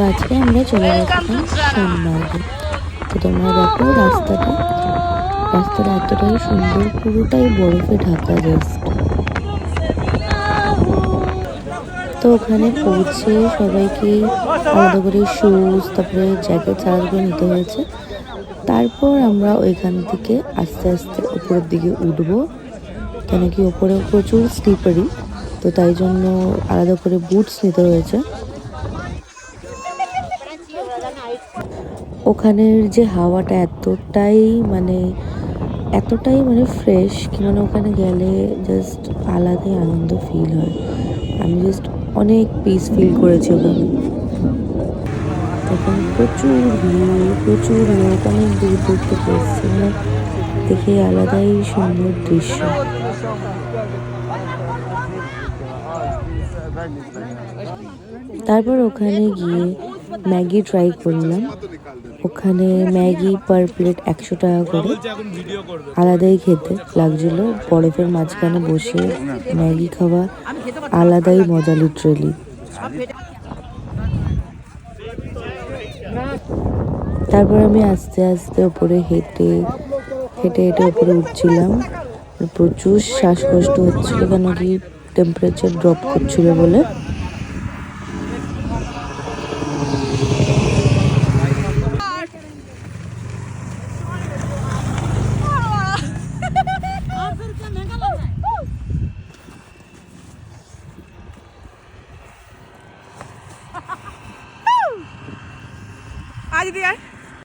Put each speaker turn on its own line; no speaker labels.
আজকে আমরা চলে যাচ্ছিলাম সোনমার্গে। তো তোমরা দেখো রাস্তাটা এতটাই সুন্দর, পুরোটাই বরফে ঢাকা জাস্ট। তো ওখানে পৌঁছে সবাইকে আলাদা করে শুজ, তারপরে জ্যাকেট আলাদা করে নিতে হয়েছে। তারপর আমরা ওইখান থেকে আস্তে আস্তে উপরের দিকে উঠবো, কেন কি ওপরে প্রচুর স্লিপারি, তো তাই জন্য আলাদা করে বুটস নিতে হয়েছে। ওখানের যে হাওয়াটা এতটাই মানে ফ্রেশ, কি মানে ওখানে গেলে জাস্ট আলাদাই আনন্দ ফিল হয়। আমি জাস্ট অনেক পিস ফিল করেছি ওখানে। তখন প্রচুর লোক অনেক দূর দূর থেকে এসছে, মানে দেখে আলাদাই সুন্দর দৃশ্য। তারপর ওখানে গিয়ে ম্যাগি ট্রাই করলাম। ওখানে ম্যাগি পার প্লেট 100 টাকা করে, আলাদাই খেতে লাগছিল। বরফের মাঝখানে বসে ম্যাগি খাওয়া আলাদাই মজা, লিটারেলি। তারপর আমি আস্তে আস্তে ওপরে হেঁটে ওপরে উঠছিলাম। প্রচুর শ্বাসকষ্ট হচ্ছিল, কেন কি টেম্পারেচার ড্রপ করছিল বলে।